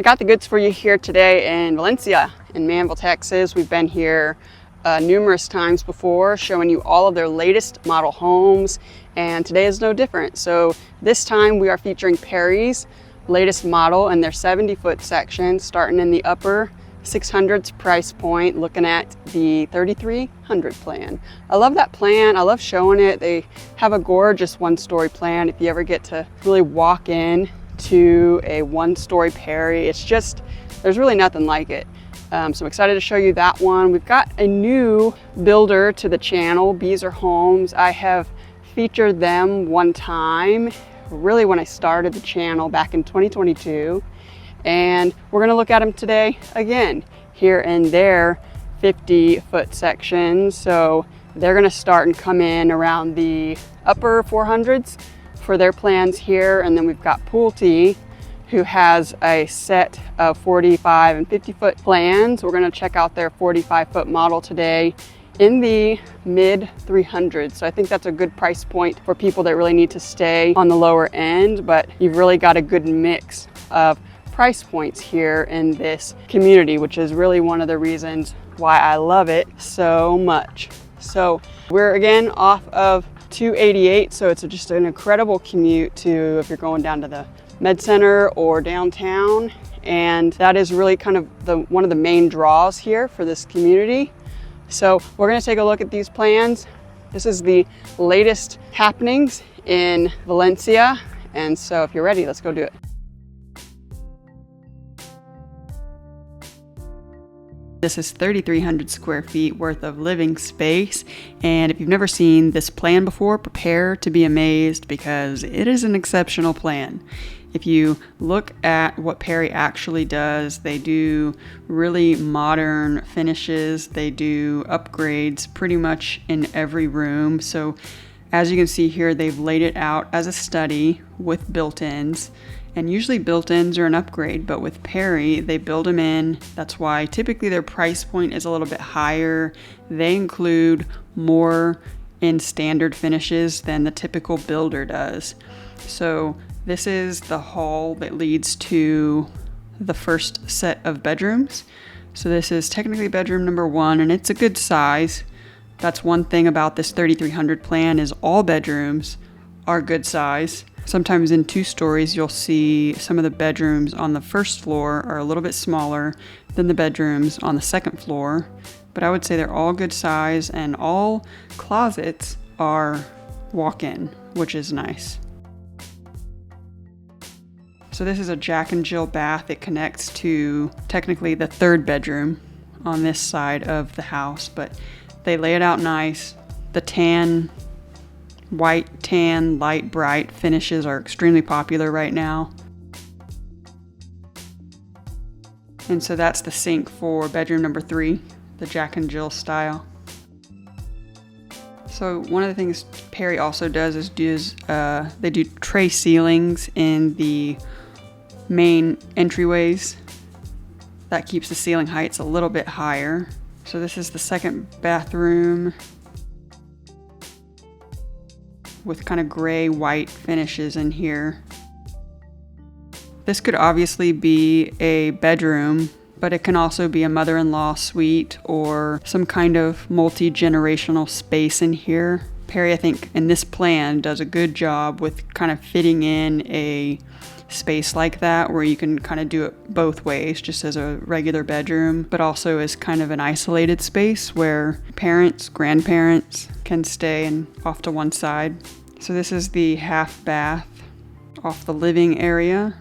I got the goods for you here today in Valencia, in Manvel, Texas. We've been here numerous times before, showing you all of their latest model homes, and today is no different. So this time we are featuring Perry's latest model in their 70-foot section, starting in the upper 600s price point, looking at the 3300 plan. I love that plan. I love showing it. They have a gorgeous one-story plan. If you ever get to really walk in to a one-story Perry, it's just, there's really nothing like it. So I'm excited to show you that one. We've got a new builder to the channel, Beazer Homes. I have featured them one time, really when I started the channel back in 2022. And we're gonna look at them today again, here in their 50-foot section. So they're gonna start and come in around the upper 400s for their plans here. And then we've got Pulte, who has a set of 45 and 50-foot plans. We're gonna check out their 45-foot model today in the mid 300s. So I think that's a good price point for people that really need to stay on the lower end, but you've really got a good mix of price points here in this community, which is really one of the reasons why I love it so much. So we're again off of 288, so it's just an incredible commute to if you're going down to the Med Center or downtown, and that is really kind of one of the main draws here for this community. So we're going to take a look at these plans. This is the latest happenings in Valencia, and so if you're ready, let's go do it. This is 3,300 square feet worth of living space, and if you've never seen this plan before, prepare to be amazed because it is an exceptional plan. If you look at what Perry actually does, they do really modern finishes, they do upgrades pretty much in every room. So as you can see here, they've laid it out as a study with built-ins. And usually built-ins are an upgrade, but with Perry, they build them in. That's why typically their price point is a little bit higher. They include more in standard finishes than the typical builder does. So this is the hall that leads to the first set of bedrooms. So this is technically bedroom number 1, and it's a good size. That's one thing about this 3,300 plan is all bedrooms are good size. Sometimes in 2 stories, you'll see some of the bedrooms on the first floor are a little bit smaller than the bedrooms on the second floor. But I would say they're all good size, and all closets are walk-in, which is nice. So this is a Jack and Jill bath. It connects to technically the 3rd bedroom on this side of the house, but they lay it out nice. The white, tan, light, bright finishes are extremely popular right now. And so that's the sink for bedroom number 3, the Jack and Jill style. So one of the things Perry also does is they do tray ceilings in the main entryways. That keeps the ceiling heights a little bit higher. So this is the 2nd bathroom with kind of gray white finishes in here. This could obviously be a bedroom, but it can also be a mother-in-law suite or some kind of multi-generational space in here. Perry, I think, in this plan does a good job with kind of fitting in a space like that where you can kind of do it both ways, just as a regular bedroom, but also as kind of an isolated space where parents, grandparents can stay and off to one side. So this is the half bath off the living area,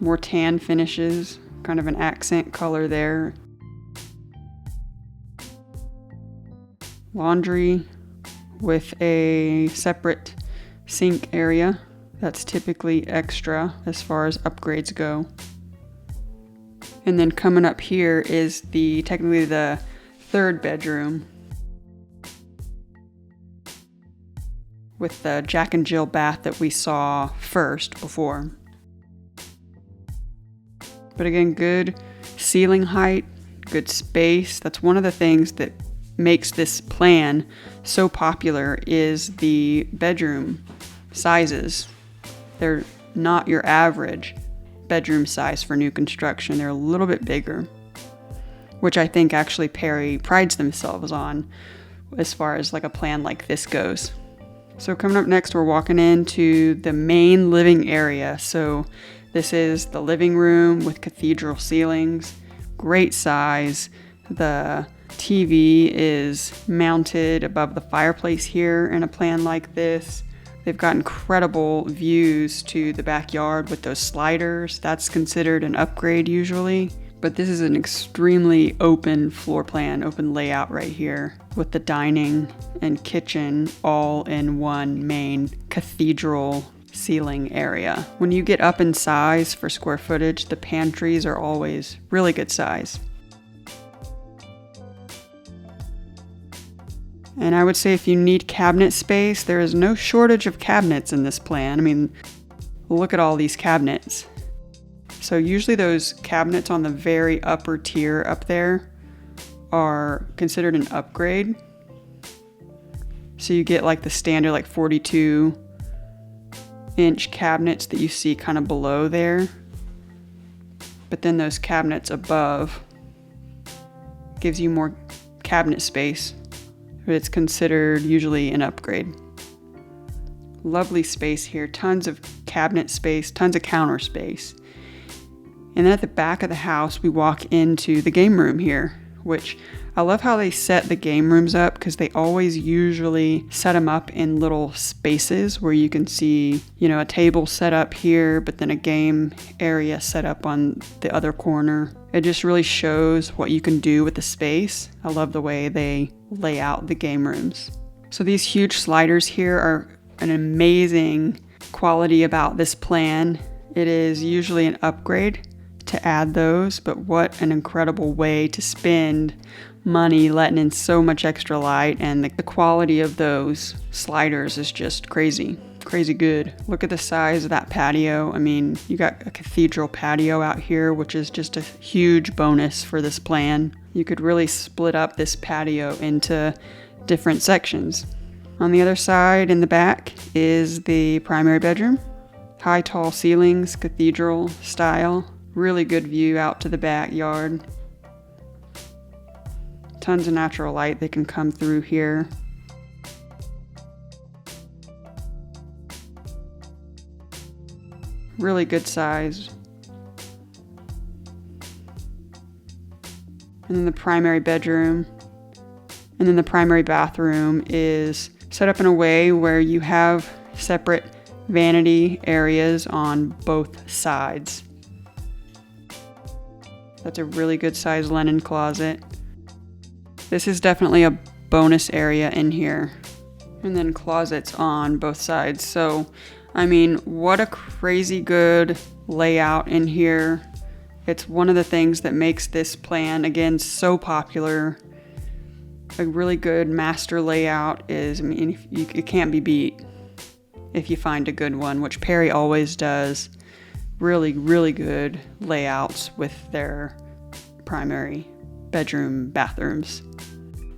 more tan finishes, kind of an accent color there. Laundry with a separate sink area. That's typically extra as far as upgrades go. And then coming up here is technically the 3rd bedroom with the Jack and Jill bath that we saw first before. But again, good ceiling height, good space. That's one of the things that makes this plan so popular is the bedroom sizes. They're not your average. bedroom size for new construction. They're a little bit bigger, which I think actually Perry prides themselves on as far as like a plan like this goes. So coming up next, we're walking into the main living area. So this is the living room with cathedral ceilings, great size. The TV is mounted above the fireplace here in a plan like this. They've got incredible views to the backyard with those sliders. That's considered an upgrade usually. But this is an extremely open floor plan, open layout right here with the dining and kitchen all in one main cathedral ceiling area. When you get up in size for square footage, the pantries are always really good size. And I would say if you need cabinet space, there is no shortage of cabinets in this plan. I mean, look at all these cabinets. So usually those cabinets on the very upper tier up there are considered an upgrade. So you get like the standard like 42-inch cabinets that you see kind of below there. But then those cabinets above gives you more cabinet space. But it's considered usually an upgrade. Lovely space here, tons of cabinet space, tons of counter space. And then at the back of the house, we walk into the game room here, which I love how they set the game rooms up because they always usually set them up in little spaces where you can see, you know, a table set up here, but then a game area set up on the other corner. It just really shows what you can do with the space. I love the way they lay out the game rooms. So these huge sliders here are an amazing quality about this plan. It is usually an upgrade to add those, but what an incredible way to spend money letting in so much extra light, and the quality of those sliders is just crazy good. Look at the size of that patio. I mean, you got a cathedral patio out here, which is just a huge bonus for this plan. You could really split up this patio into different sections. On the other side in the back is the primary bedroom. High tall ceilings, cathedral style. Really good view out to the backyard. Tons of natural light that can come through here. Really good size. And then the primary bedroom. And then the primary bathroom is set up in a way where you have separate vanity areas on both sides. That's a really good size linen closet. This is definitely a bonus area in here. And then closets on both sides. So, I mean, what a crazy good layout in here. It's one of the things that makes this plan, again, so popular. A really good master layout is, I mean, it can't be beat if you find a good one, which Perry always does. Really, really good layouts with their primary bedroom bathrooms.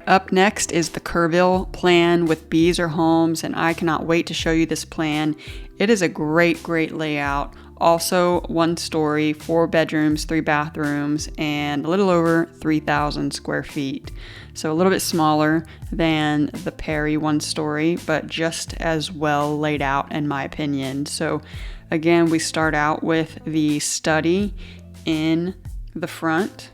Up next is the Kerrville plan with Beazer homes, and I cannot wait to show you this plan. It is a great layout. Also 1 story, 4 bedrooms, 3 bathrooms, and a little over 3,000 square feet. So a little bit smaller than the Perry 1 story, but just as well laid out in my opinion. So again, we start out with the study in the front.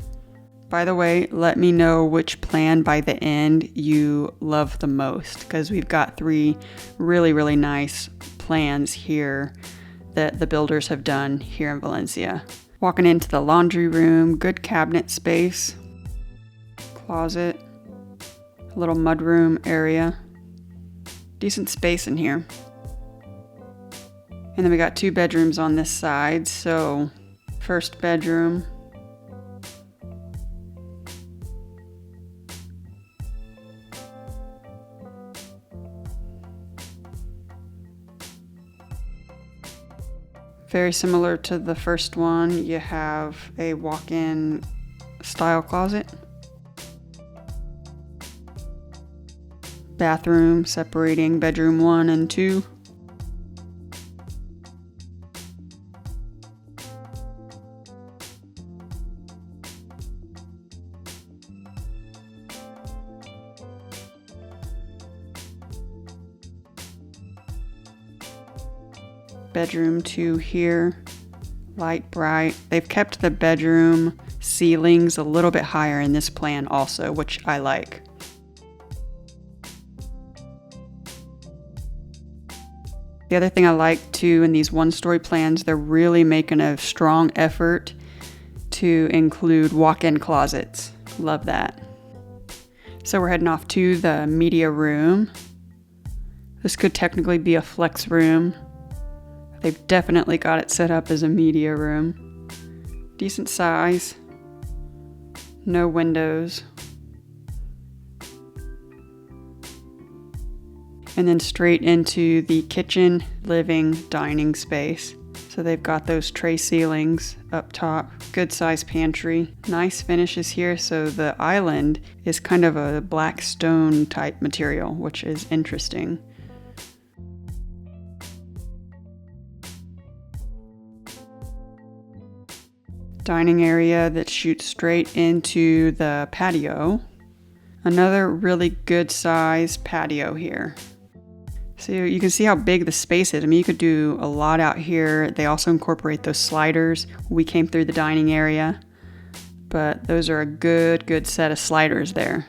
By the way, let me know which plan by the end you love the most, because we've got 3 really nice plans here that the builders have done here in Valencia. Walking into the laundry room, good cabinet space, closet, a little mudroom area, decent space in here. And then we got 2 bedrooms on this side. So first bedroom, very similar to the first one. You have a walk-in style closet, bathroom separating bedroom 1 and 2. Bedroom 2 here, light bright. They've kept the bedroom ceilings a little bit higher in this plan also, which I like. The other thing I like too in these one-story plans, they're really making a strong effort to include walk-in closets. Love that. So we're heading off to the media room. This could technically be a flex room. They've definitely got it set up as a media room. Decent size. No windows. And then straight into the kitchen, living, dining space. So they've got those tray ceilings up top. Good size pantry. Nice finishes here. So the island is kind of a black stone type material, which is interesting. Dining area that shoots straight into the patio. Another really good size patio here. So you can see how big the space is. I mean, you could do a lot out here. They also incorporate those sliders. We came through the dining area, but those are a good set of sliders there.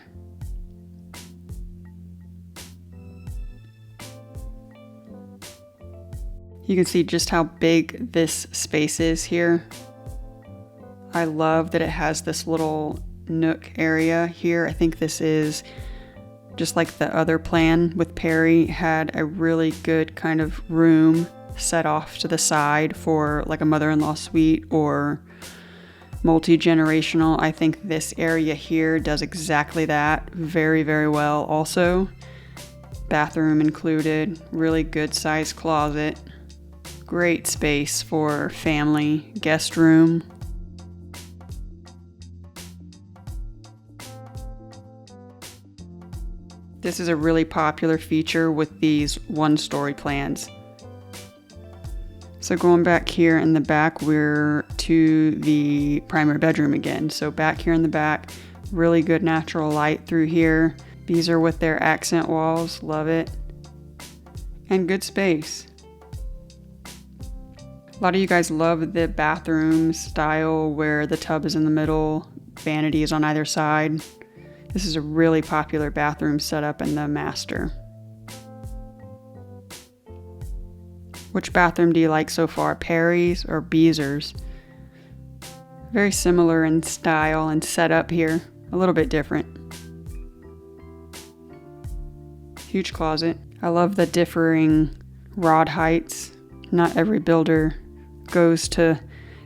You can see just how big this space is here. I love that it has this little nook area here. I think this is just like the other plan with Perry, had a really good kind of room set off to the side for like a mother-in-law suite or multi-generational. I think this area here does exactly that very well also. Bathroom included, really good size closet, great space for family, guest room. This is a really popular feature with these one-story plans. So going back here in the back, we're to the primary bedroom again. So back here in the back, really good natural light through here. These are with their accent walls, love it. And good space. A lot of you guys love the bathroom style where the tub is in the middle, vanity is on either side. This is a really popular bathroom setup in the master. Which bathroom do you like so far, Perry's or Beazer's? Very similar in style and setup here, a little bit different. Huge closet. I love the differing rod heights. Not every builder goes to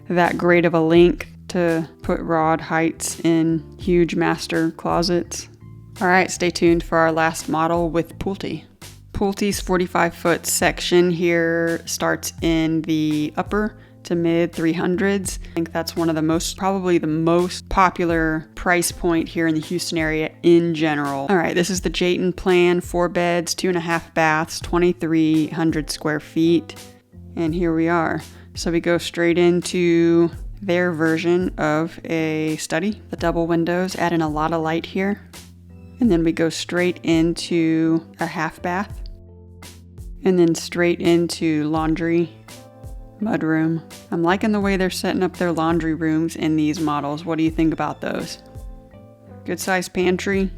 that great of a length to put rod heights in huge master closets. All right, stay tuned for our last model with Pulte. Pulte's 45-foot section here starts in the upper to mid 300s. I think that's one of the probably the most popular price point here in the Houston area in general. All right, this is the Jayton plan, 4 beds, 2.5 baths, 2,300 square feet. And here we are. So we go straight into their version of a study. The double windows add in a lot of light here. And then we go straight into a half bath. And then straight into laundry, mudroom. I'm liking the way they're setting up their laundry rooms in these models. What do you think about those? Good sized pantry.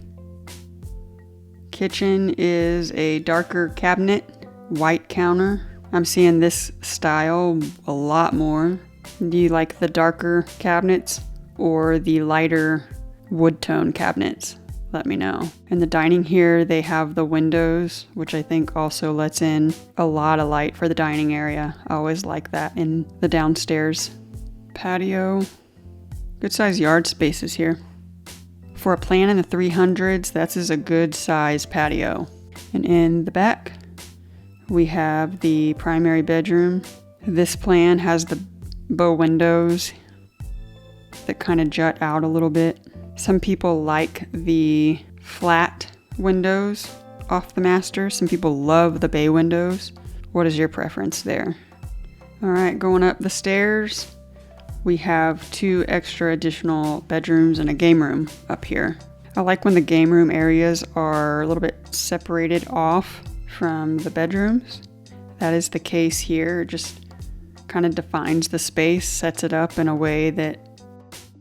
Kitchen is a darker cabinet, white counter. I'm seeing this style a lot more. Do you like the darker cabinets or the lighter wood tone cabinets? Let me know. In the dining here, they have the windows, which I think also lets in a lot of light for the dining area. I always like that in the downstairs. Patio. Good size yard spaces here. For a plan in the 300s, that's a good size patio. And in the back, we have the primary bedroom. This plan has the bow windows that kind of jut out a little bit. Some people like the flat windows off the master. Some people love the bay windows. What is your preference there? All right, going up the stairs, we have 2 extra additional bedrooms and a game room up here. I like when the game room areas are a little bit separated off from the bedrooms. that is the case here. Just kind of defines the space, sets it up in a way that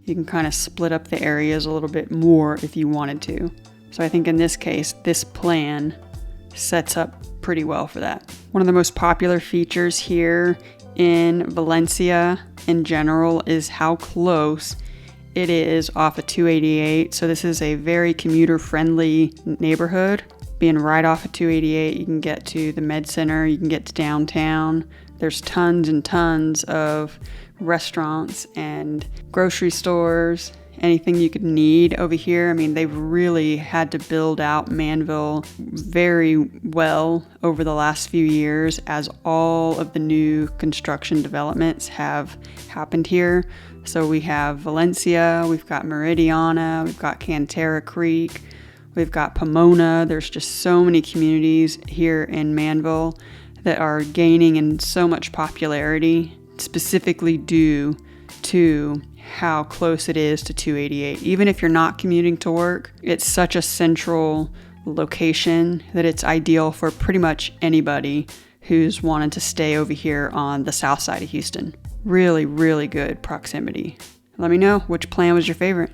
you can kind of split up the areas a little bit more if you wanted to. So I think in this case, this plan sets up pretty well for that. One of the most popular features here in Valencia in general is how close it is off of 288. So this is a very commuter-friendly neighborhood. Being right off of 288, you can get to the Med Center, you can get to downtown. There's tons and tons of restaurants and grocery stores, anything you could need over here. I mean, they've really had to build out Manvel very well over the last few years as all of the new construction developments have happened here. So we have Valencia, we've got Meridiana, we've got Cantera Creek, we've got Pomona. There's just so many communities here in Manvel that are gaining in so much popularity, specifically due to how close it is to 288. Even if you're not commuting to work, it's such a central location that it's ideal for pretty much anybody who's wanted to stay over here on the south side of Houston. Really, really good proximity. Let me know which plan was your favorite.